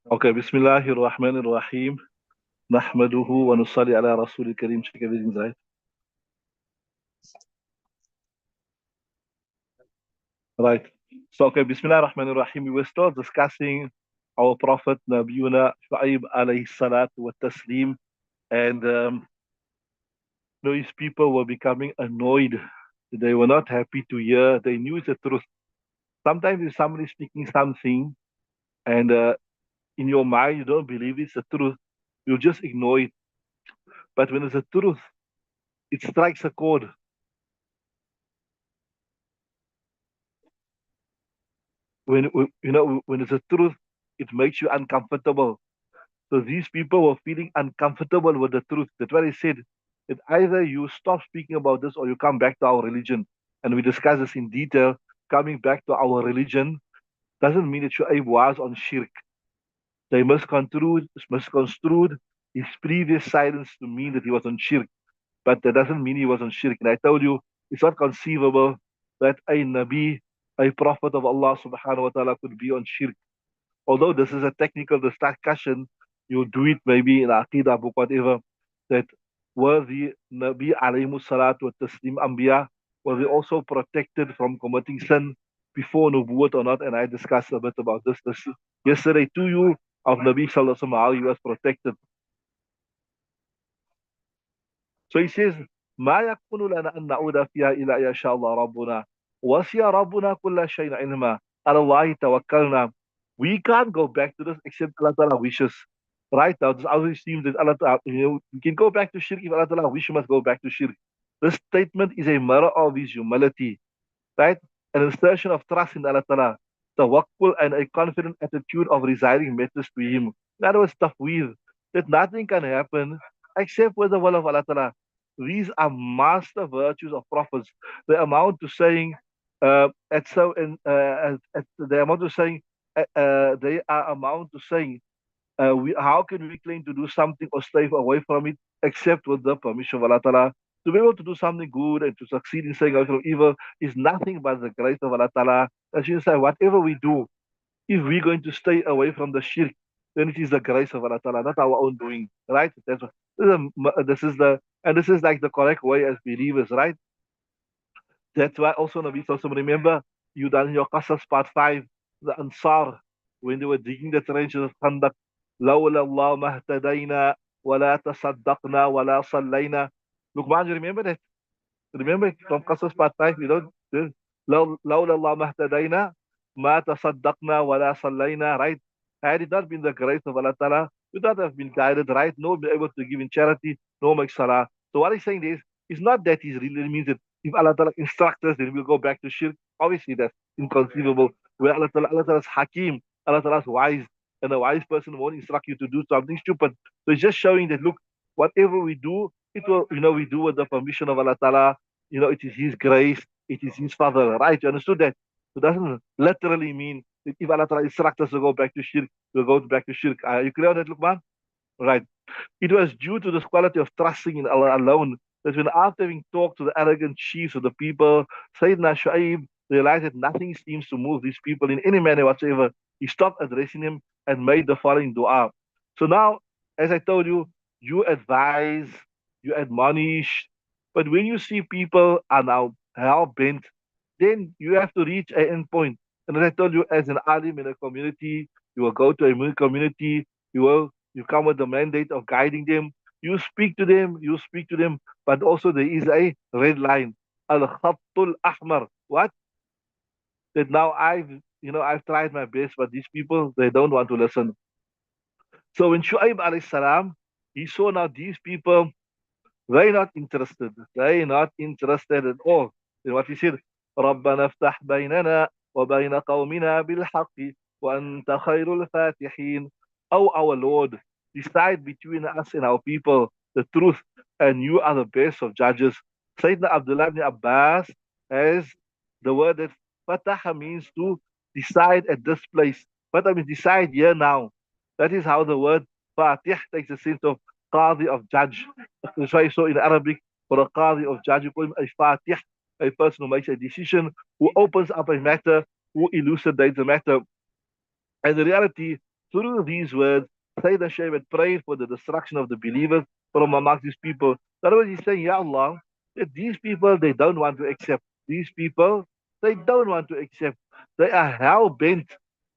Okay, Bismillahir Rahmanir Rahim. Nahmaduhu wa nusalli ala Rasulil Kareem. Check everything's right. Right. So, okay, Bismillah Rahmanir Rahim. We were still discussing our Prophet Nabiuna Shu'aib alayhi salatu wa taslim. And these people were becoming annoyed. They were not happy to hear. They knew the truth. Sometimes if somebody is speaking something and in your mind you don't believe it's the truth, you just ignore it. But when it's the truth, it strikes a chord. When it's the truth, it makes you uncomfortable. So these people were feeling uncomfortable with the truth. That's why they said that either you stop speaking about this or you come back to our religion. And we discuss this in detail. Coming back to our religion doesn't mean that Shu'aib was on shirk. They misconstrued his previous silence to mean that he was on shirk. But that doesn't mean he was on shirk. And I told you, it's not conceivable that a Nabi, a prophet of Allah subhanahu wa ta'ala could be on shirk. Although this is a technical discussion, you do it maybe in Aqidah book, whatever, that were the Nabi alayhi salatu wa taslim Anbiya, were they also protected from committing sin before Nubuwwat or not? And I discussed a bit about this yesterday to you of Nabi sallallahu alaihi wasallam, how he was protected. So he says, ما يكون لنا أن نعود فيها إلا إن شاء الله ربنا وسع ربنا كل شيء علما على الله توكلنا. We can't go back to this except Allah Ta'ala wishes. Right now, this always seems that Allah Ta'ala, we can go back to shirk if Allah Ta'ala wishes, must go back to shirk. This statement is a mirror of his humility, right? An assertion of trust in Allah Ta'ala, tawakkul, and a confident attitude of residing matters to him. That was tafweed, that nothing can happen except with the will of Allah Ta'ala. These are master virtues of prophets. They amount to saying, they amount to saying, they are amount to saying, how can we claim to do something or stay away from it except with the permission of Allah Ta'ala? To be able to do something good and to succeed in staying away from evil is nothing but the grace of Allah Ta'ala. As you say, whatever we do, if we're going to stay away from the shirk, then it is the grace of Allah Ta'ala, not our own doing, right? That's what, this is like the correct way as believers, right? That's why also Nabi Sallallahu remember, you done in your Qasas part 5, the Ansar, when they were digging the trenches of Khandaq, لولا الله ما اهتدينا ولا تصدقنا ولا صلينا. Luqman, you remember that? Remember from Qasas part 5, لولا الله ما اهتدينا ما تصدقنا ولا صلينا, right? Had it not been the grace of Allah Ta'ala, we would not have been guided, right? No be able to give in charity, no make salah. So what he's saying is, it's not that he really means that if Allah Ta'ala instructs us, then we'll go back to shirk. Obviously, that's inconceivable. Where Allah Ta'ala is Hakim, Allah Ta'ala is wise, and a wise person won't instruct you to do something stupid. So it's just showing that, look, whatever we do, it will, we do with the permission of Allah Ta'ala. It is His grace, it is His Father, right? You understood that? It doesn't literally mean that if Allah Ta'ala instructs us to go back to shirk, we'll go back to shirk. Are you clear on that, Luqman? Right. It was due to this quality of trusting in Allah alone that when after having talked to the arrogant chiefs of the people, Sayyidina Shu'aib realized that nothing seems to move these people in any manner whatsoever. He stopped addressing them and made the following dua. So now, as I told you, you advise, you admonish, but when you see people are now hell bent, then you have to reach an end point. And as I told you, as an alim in a community, you will go to a community, you come with the mandate of guiding them. You speak to them, but also there is a red line. Al-Khattul Ahmar. What? That now I've tried my best, but these people, they don't want to listen. So when Shu'aib alayhi salam, he saw now these people, they're not interested. They're not interested at all. Then what he said, ربنا افتح بيننا وبين قومنا بالحق وأنت خير الفاتحين. Oh, our Lord, decide between us and our people the truth, and you are the best of judges. Sayyidina Abdullah ibn Abbas has the word that Fataha means to decide at this place. Fatah means decide here now. That is how the word Fatih takes the sense of Qadi of judge. That's why you saw in Arabic, for a Qadi of judge, you call him a Fatih, a person who makes a decision, who opens up a matter, who elucidates the matter. And the reality, through these words, Sayyid Hashem had prayed for the destruction of the believers from amongst these people. In other words, he's saying, Ya Allah, that these people, they don't want to accept. These people, they don't want to accept. They are hell bent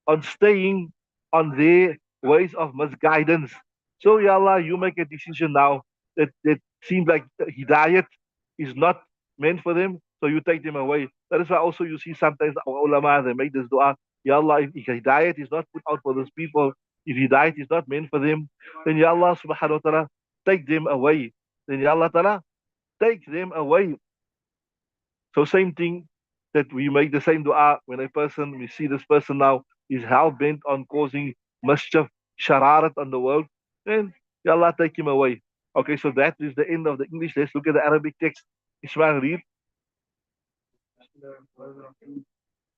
on staying on their ways of misguidance. So, Ya Allah, you make a decision now that seems like Hidayat is not meant for them, so you take them away. That is why also you see sometimes our ulama, they make this dua, Ya Allah, if Hidayat is not put out for those people, if Hidayat is not meant for them, then Ya Allah subhanahu wa ta'ala, take them away. Then Ya Allah ta'ala, take them away. So same thing that we make the same dua when a person, we see this person now is hell bent on causing mischief, shararat on the world, then Ya Allah take him away. Okay, so that is the end of the English. Let's look at the Arabic text. Ismail, read.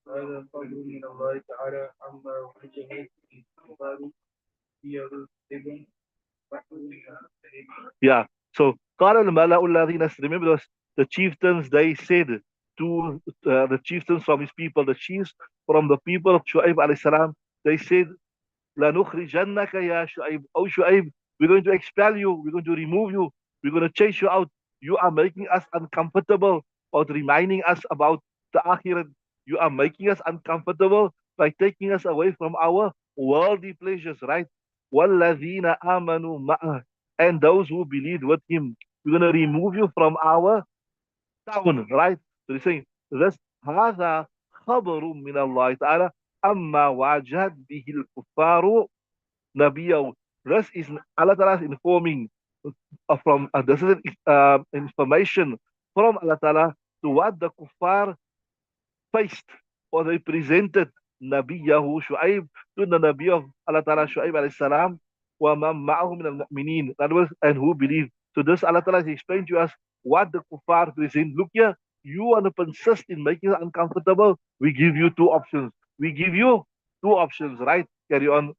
هذا فضل من الله تعالى عما وجهه في الكفار في ابن Yeah. So قال الملأ الذين remember the chieftains, they said to the chieftains from his people, the chiefs from the people of Shu'aib alayhi salam, they said, لَنُخْرِجَنَّكَ يَا شُعَيب. Oh Shu'aib, we're going to expel you, we're going to remove you, we're going to chase you out. You are making us uncomfortable about reminding us about the akhirat. You are making us uncomfortable by taking us away from our worldly pleasures, right? وَالَّذِينَ آمَنُوا مَعَهُ. And those who believed with him, we're going to remove you from our town, right? So he's saying, this هذا خبر من الله تعالى أما واجهت به الكفار نبيه. This is Allah Ta'ala is informing from this is information from Allah Ta'ala to what the kuffar faced or they presented Nabiyahu Shu'aib to the Nabi of Allah Ta'ala Shu'aib alayhi salam wa man ma'ahu min al-mu'minin. In other words, and who believe. So this Allah Ta'ala has explained to us what the kuffar present. Look here, you want to persist in making it uncomfortable, we give you two options. We give you two options, right? Carry on.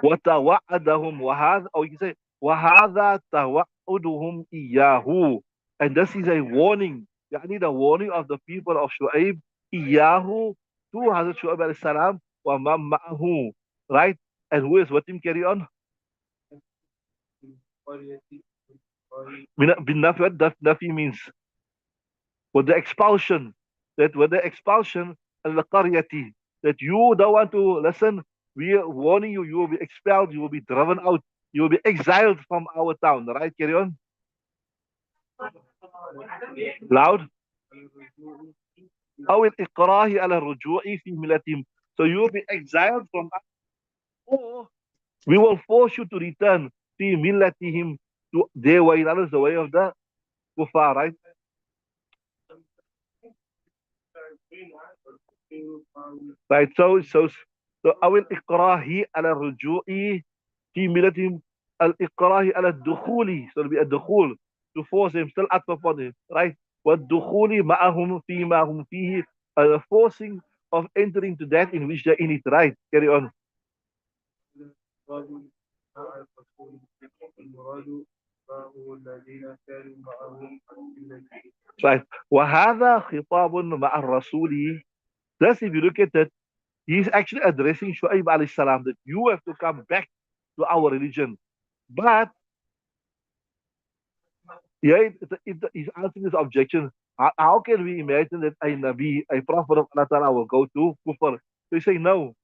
وتوعدهم وهذا or you can say وهذا توعدهم إياه, and this is a warning, يعني the warning of the people of Shu'aib إياه to Hazrat Shu'aib alayhi salam ومن معه, right? And who is with him? Carry on. بالنفي, what does nafi means? With the expulsion, that with the expulsion al-qaryati, that you don't want to listen, we are warning you, you will be expelled, you will be driven out, you will be exiled from our town, right? Carry on. Loud. أو الإكراه على الرجوع في ملتهم. So you will be exiled from us, or we will force you to return في ملتهم, to their way, that is the way of the kuffar, right? Right, so أو الإكراه على الرجوع في ملتهم, الإكراه على الدخول, so it'll be a دخول, to force them, still up upon him, right? والدخول معهم فيما هم فيه, the forcing of entering to that in which they're in it, right? Carry on. Right. وهذا خطاب مع الرسول. Thus, if you look at it, he's actually addressing Shu'aib alayhi salam that you have to come back to our religion. But yeah, he's answering this objection. How can we imagine that a Nabi, a prophet of Allah Ta'ala will go to Kufr? They say no.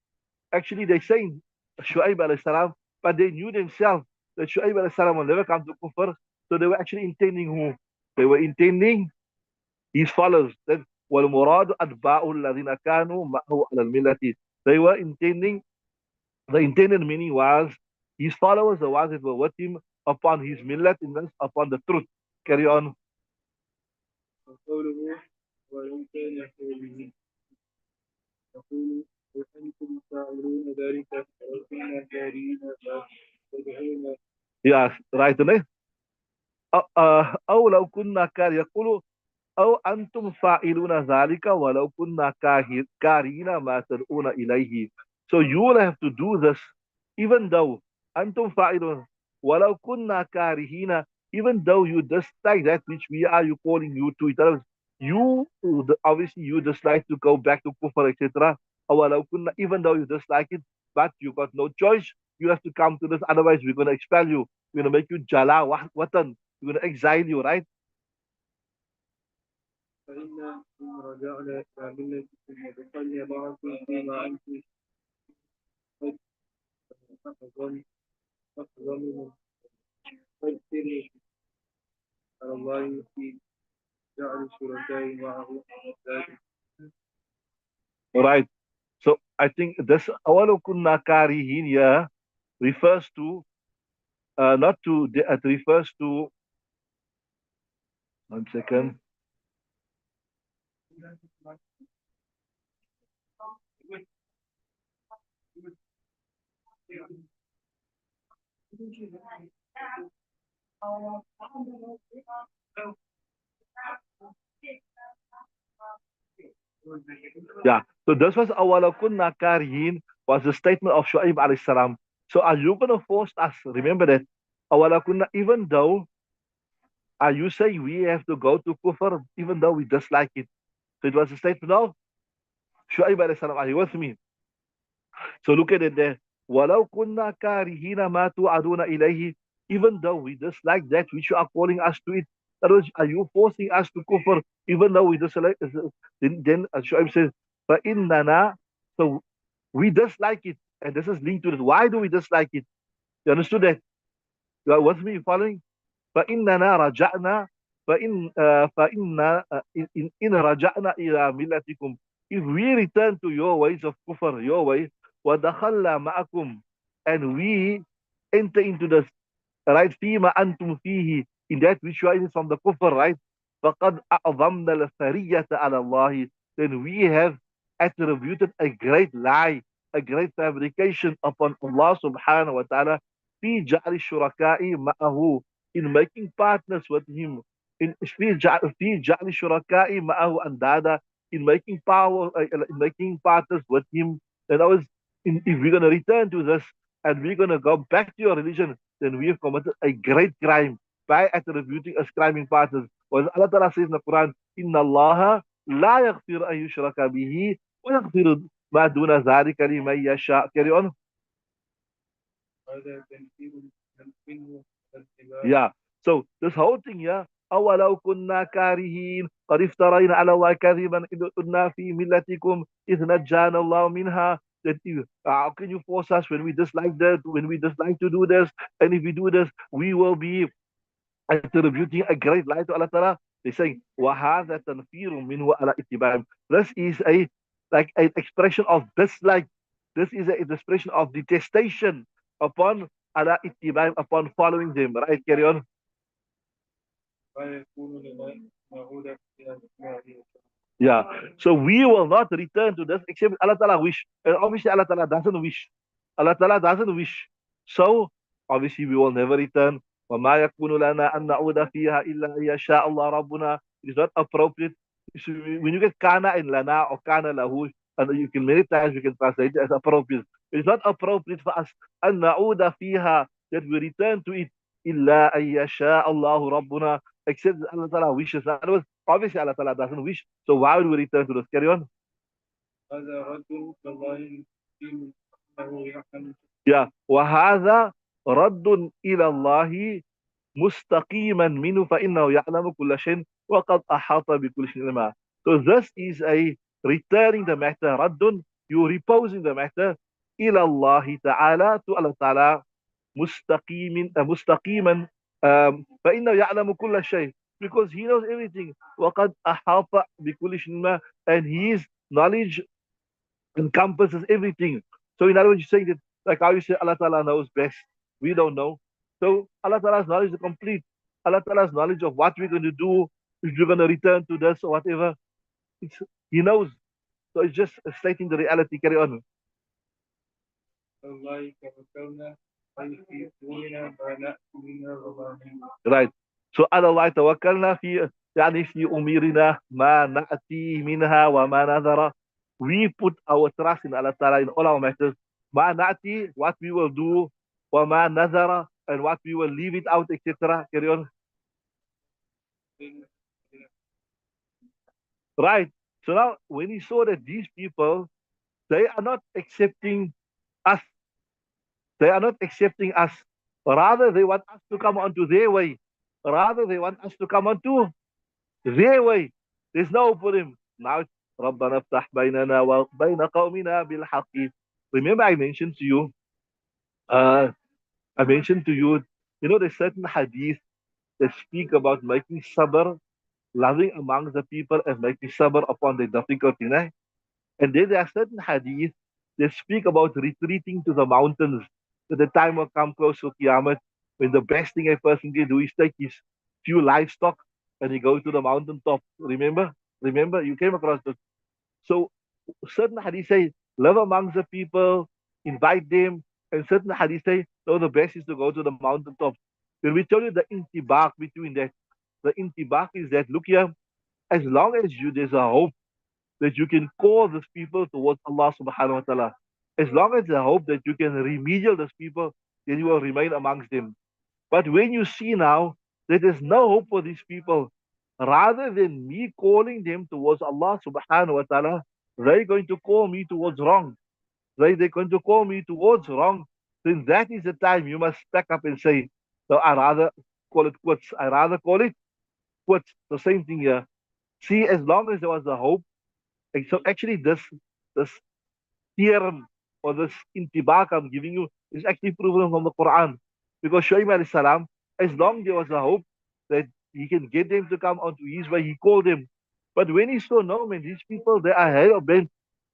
Actually, they're saying Shu'aib alayhi salam, but they knew themselves that Shu'aib alayhi salam will never come to Kufr. So they were actually intending who? They were intending his followers. That وَالْمُرَادُ أَتْبَاعُ الَّذِينَ كَانُوا مَعَهُ عَلَى الْمِلَّةِ. They were intending, the intended meaning was his followers, the ones that were with him upon his millat, upon the truth. Carry on. Yes, right. أو لو كنا يقول أو أنتم فاعلون ذلك ولو كنا كارهين ما تدعون إليه. So you will have to do this even though أنتم فاعلون ولو كنا كارهين, even though you dislike that which we are you calling you to. You obviously you dislike to go back to kufr, etc. Even though you dislike it, but you got no choice. You have to come to this. Otherwise, we're gonna expel you. We're gonna make you jala watan. We're gonna exile you, right? فإن إن رجعنا إلى ملتكم ودخلنا معكم فيما أنتم قد أخذ فاذكروا على الله في جعل الشركاء معه ذلك. Right. So I think this awalau kunna karihin here refers to not to it refers to 1 second. Yeah. So this was awalau kunna karihin was the statement of Shu'aib alayhi salam. So are you gonna force us? Remember that awalau kunna, even though are you saying we have to go to kufr even though we dislike it? So it was a statement of Shu'aib alayhi salam. Are you with me? So look at it there. وَلَوْ كُنَّا كَارِهِينَ مَا تُوعَدُونَ إِلَيْهِ. Even though we dislike that which you are calling us to it. That is, are you forcing us to kufr even though we dislike? Then Shu'aib says, فَإِنَّنَا. So we dislike it. And this is linked to this. Why do we dislike it? You understood that? You are with me following? فإننا رجعنا فإن فإن إن رجعنا إلى ملتكم. If we return to your ways of kufr, your way, ودخلنا معكم, and we enter into the right فيما أنتم فيه, in that which you are in from the kufr, right? فقد أعظمنا الفرية على الله. Then we have attributed a great lie, a great fabrication upon Allah subhanahu wa ta'ala في جعل الشركاء معه, in making partners with him, in في جعل الشركاء معه أندادا, in making in making partners with him. And I was, if we're going to return to this and we're going to go back to your religion, then we have committed a great crime by attributing ascribing partners. When Allah Ta'ala says in the Quran, إِنَّ اللَّهَ لَا يَغْفِرُ أَن يُشْرَكَ بِهِ وَيَغْفِرُ مَا دُونَ ذَلِكَ لِمَن يَشَاءُ. Carry on. هذا تنفيذ منه الاتباع. Yeah. So this whole thing, yeah. أولو كنا كارهين قد افترينا على الله كذبا إذ كنا في ملتكم إذ نجانا الله منها. That how can you force us when we dislike that, when we dislike to do this, and if we do this, we will be attributing a great lie to Allah Ta'ala. They saying, وَهَذَا تَنْفِيرٌ مِنْهُ عَلَى اتِّبَاعِهِمْ. This is a like an expression of dislike. This is an expression of detestation upon ala ittiba'im, upon following them. Right? Carry on. ويكون لنا نعود إلى الإسلام. Yeah. So we will not return to this except Allah Ta'ala wish. And obviously Allah Ta'ala doesn't wish. Allah Ta'ala doesn't wish. So obviously we will never return. وَمَا يَكُونُ لَنَا أَن نَعُودَ فِيهَا إِلَّا أَن يَشَاءَ اللَّهُ رَبُّنَا. It is not appropriate. So when you get kana and lana or kana lahu, and you can many times we can translate it as appropriate. It is not appropriate for us أن نعود فيها, that we return to it إِلَّا أَن يَشَاءَ اللَّهُ رَبُّنَا, except Allah Ta'ala wishes. In other words, obviously Allah Ta'ala doesn't wish. So why would we return to this? Carry on. هذا رد لله في أنه يعلم. Yeah. وهذا رد إلى الله مستقيما منه فإنه يعلم كل شيء وقد أحاط بكل شيء علما. So this is a returning the matter. رد, you reposing the matter إلى الله تعالى, to Allah Ta'ala, مستقيما فإنه يعلم كل شيء, because he knows everything. وقد أحاط بكل شيء علما, and his knowledge encompasses everything. So in other words, you're saying that, like how you say Allah Ta'ala knows best. We don't know. So Allah Ta'ala's knowledge is complete. Allah Ta'ala's knowledge of what we're going to do, if we're going to return to this or whatever, it's, He knows. So it's just stating the reality. Carry on. الله توكلنا أي في أمورنا ما نأتي منها وما ننهى. Right. So على الله توكلنا في يعني في أمورنا ما نأتي منها وما نذر. We put our trust in Allah Ta'ala in all our matters. ما نأتي, what we will do, وما نذر, and what we will leave it out, etc. Carry on. Right. So now, when he saw that these people, they are not accepting us, they are not accepting us. Rather, they want us to come onto their way. Rather, they want us to come onto their way. There's no hope for them. Now, ربنا افتح بيننا وبين قومنا بالحق. Remember, uh, I mentioned to you, there's certain hadith that speak about making sabr, loving among the people and making sabr upon the difficulty. Né? And then there are certain hadith that speak about retreating to the mountains. So the time will come close to Qiyamah when the best thing a person can do is take his few livestock and he goes to the mountain top. Remember? Remember? You came across this. So certain hadith say, live amongst the people, invite them, and certain hadith say, no, the best is to go to the mountain top. When we tell you the intibak between that, the intibak is that, look here, as long as there's a hope that you can call these people towards Allah subhanahu wa ta'ala. As long as the hope that you can remedial these people, then you will remain amongst them. But when you see now that there's no hope for these people, rather than me calling them towards Allah subhanahu wa ta'ala, they're going to call me towards wrong. They're going to call me towards wrong. Then that is the time you must stack up and say, no, I rather call it quits. I rather call it quits. The same thing here. See, as long as there was a hope, and so actually this theorem or this intibak I'm giving you is actually proven from the Quran. Because Shuaib alayhi salam, as long there was a hope that he can get them to come onto his way, he called them. But when he saw, no man, these people, they are hell bent.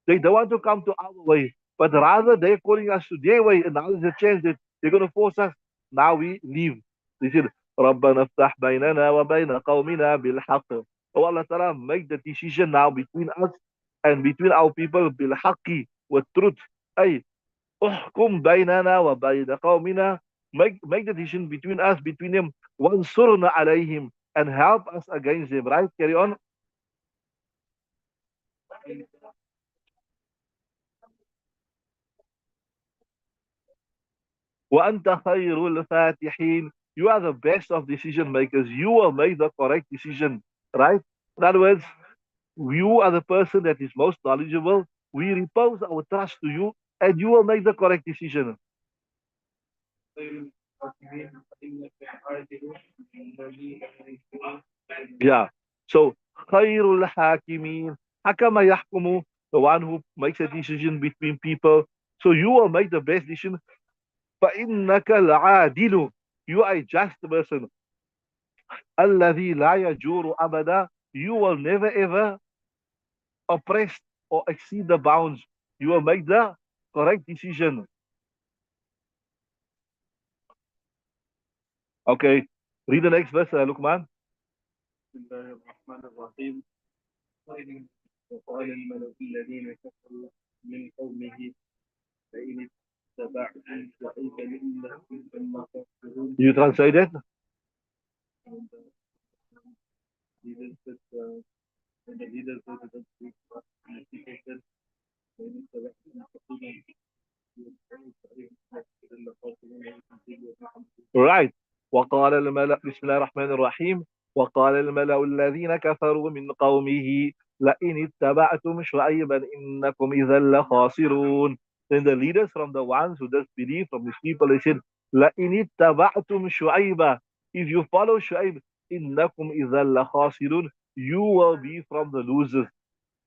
They don't want to come to our way, but rather they're calling us to their way, and now there's a chance that they're going to force us. Now we leave. They said, رَبَّنَا افتح بيننا وبين قومنا بالحق. Oh Allah Ta'ala, make the decision now between us and between our people بالحق, with truth. Ay, احكم بيننا وبين قومنا. Make the decision between us, between them. وانصرنا عليهم, and help us against them. Right? Carry on. وأنت خير الفاتحين. You are the best of decision makers. You will make the correct decision, right? In other words, you are the person that is most knowledgeable. We repose our trust to you, and you will make the correct decision. خير الحاكمين فإنك عادل الذي Yeah. So, خير الحاكمين. حكم يحكم, the one who makes a decision between people. So you will make the best decision. فإنك العادل. You are a just person. الذي لا يجور أبدا. You will never ever oppress or exceed the bounds. You will make the correct decision. Okay. Read the next verse, Luqman. بسم الله الرحمن الرحيم وقال الملأ الذين كفروا من قومه فإن اتبعتم شعيبا إنكم لما تكفرون. You translate it? And leaders that and the leaders that don't speak and the people said فإن اتبعتم شعيبا Right. وقال الملأ بسم الله الرحمن الرحيم وقال الملأ الذين كفروا من قومه لئن اتبعتم شعيبا إنكم إذا لخاسرون. Then the leaders from the ones who disbelieve from these people, they said, لئن اتبعتم شعيبا, if you follow Shu'aib, إنكم إذا لخاسرون, you will be from the losers.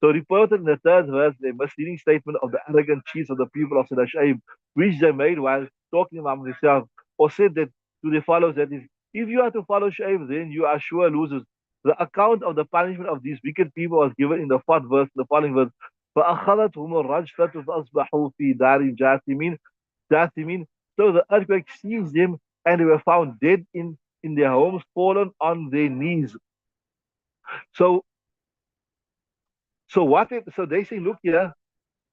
So reported in the third verse, the misleading statement of the arrogant chiefs of the people of Shu'aib, which they made while talking among themselves, or said that to their followers, that is, if you are to follow Shu'aib, then you are sure losers. The account of the punishment of these wicked people was given in the fourth verse, the following verse. فأخذتهم الرجفة فأصبحوا في دار جاثمين. So the earthquake seized them, and they were found dead in their homes, fallen on their knees. So so they say, look here,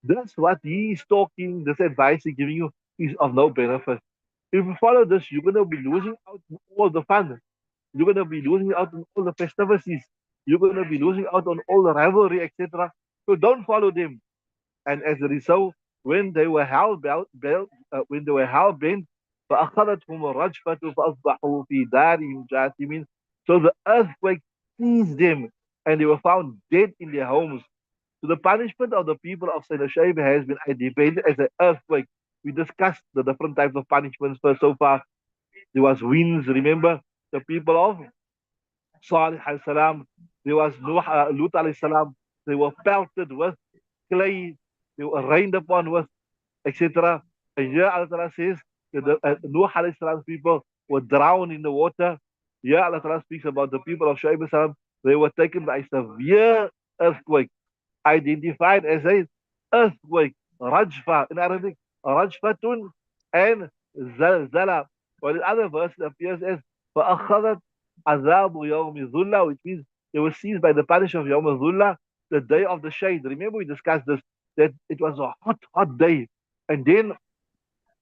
that's what he is talking, this advice he's giving you is of no benefit. If you follow this, you're going to be losing out on all the fun. You're going to be losing out on all the festivities. You're going to be losing out on all the rivalry, etc. So don't follow them. And as a result, when they were hell bent, فأخذتهم الرجفة فأصبحوا في دارهم جاثمين. So the earthquake seized them, and they were found dead in their homes. So the punishment of the people of Sayyidina Shu'aib has been debated as an earthquake. We discussed the different types of punishments first so far. There was winds, remember? The people of Salih alayhi salam. There was Lut alayhi salam. They were pelted with clay. They were rained upon with, etc. And here Allah Ta'ala says that Nuh alayhi salam's people were drowned in the water. Here Allah Ta'ala speaks about the people of Shu'aib salam. They were taken by a severe earthquake, identified as a earthquake, rajfa in Arabic, rajfatun and zalzala. While in other verse it appears as فَأَخَذَتْ عَذَابُ يَوْمِ ذُلَّةِ, which means they were seized by the punishment of Yawm al-Dhulla, the day of the shade. Remember we discussed this, that it was a hot, hot day. And then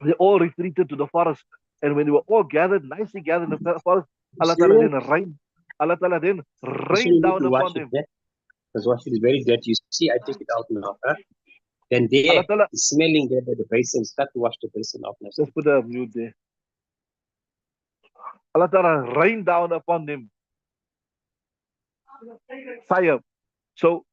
they all retreated to the forest. And when they were all gathered, nicely gathered in the forest, Allah Ta'ala So, then rained. Allah Ta'ala then so rained you need down to upon wash it them. there. Because wash it is very dirty. You see, I take it out now. Huh? Then there, Allah Ta'ala, it's smelling there by the basin. Start to wash the basin off now. let's put a mute there. Allah Ta'ala rained down upon them fire. So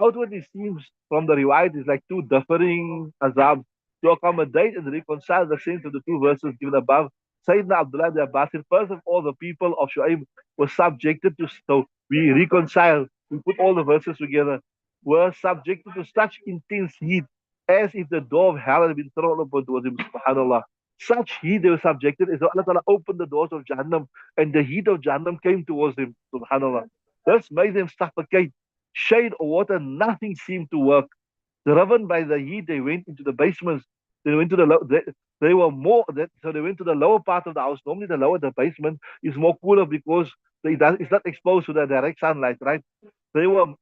outwardly seems from the riwayat is like two differing azabs to accommodate and reconcile the sense of the two verses given above. Sayyidina Abdullah the Abbasid, first of all, the people of Shu'aib were subjected to, so we reconcile, we put all the verses together, were subjected to such intense heat as if the door of hell had been thrown open towards him, subhanAllah. Such heat they were subjected as Allah Ta'ala opened the doors of Jahannam and the heat of Jahannam came towards them, subhanAllah. This made them suffocate. Shade or water, nothing seemed to work. Driven by the heat, they went into the basements. They went to they were more, so they went to the lower part of the house. Normally, the basement is more cooler because it's not exposed to the direct sunlight, right? They were,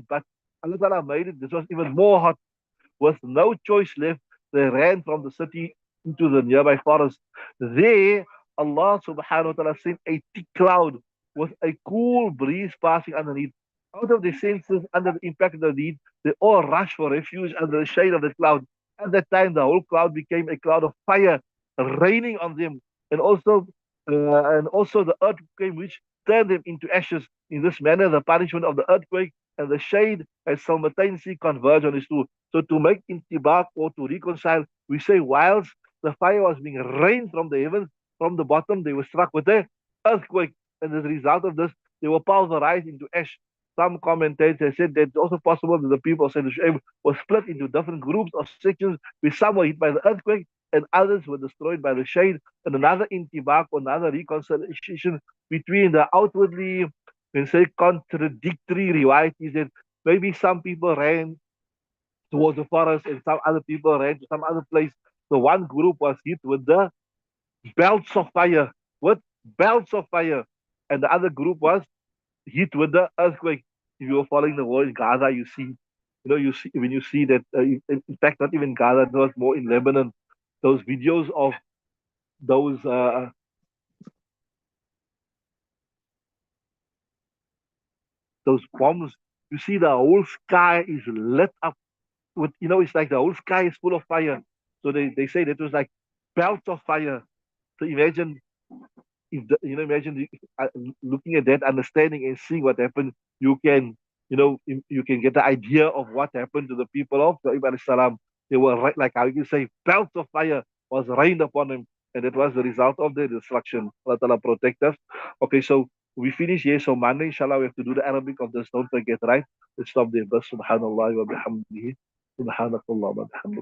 but Allah Ta'ala made it, this was even more hot. With no choice left, they ran from the city into the nearby forest. There, Allah subhanahu wa ta'ala sent a thick cloud with a cool breeze passing underneath. Out of their senses, under the impact of the heat, they all rushed for refuge under the shade of the cloud. At that time, the whole cloud became a cloud of fire raining on them, and also the earthquake which turned them into ashes. In this manner, the punishment of the earthquake and the shade has simultaneously converged on these two. So to make intibak or to reconcile, we say whilst the fire was being rained from the heavens, from the bottom, they were struck with an earthquake. And as a result of this, they were pulverized into ash. Some commentators have said that it's also possible that the people of Sayyidina Shu'aib were split into different groups or sections, where some were hit by the earthquake and others were destroyed by the shade. And another intibak, another reconciliation between the outwardly, when say contradictory riwayat is that maybe some people ran towards the forest and some other people ran to some other place. So one group was hit with the belts of fire, with belts of fire, and the other group was hit with the earthquake. If you were following the war in Gaza, you see, you see when you see that. In fact, not even Gaza, it was more in Lebanon. Those videos of those bombs. You see, the whole sky is lit up with, it's like the whole sky is full of fire. So they say that it was like belts of fire. So imagine if imagine looking at that, understanding and seeing what happened, you can you can get the idea of what happened to the people of Shu'aib alayhi salam. They were right, like how you can say, belts of fire was rained upon them, and it was the result of their destruction. Allah Ta'ala protect us. Okay, so we finish here. So Monday, inshallah, we have to do the Arabic of this. Don't forget, right? Let's stop there. Subhanallah wa bihamdihi. Subhanakallah wa bihamdihi.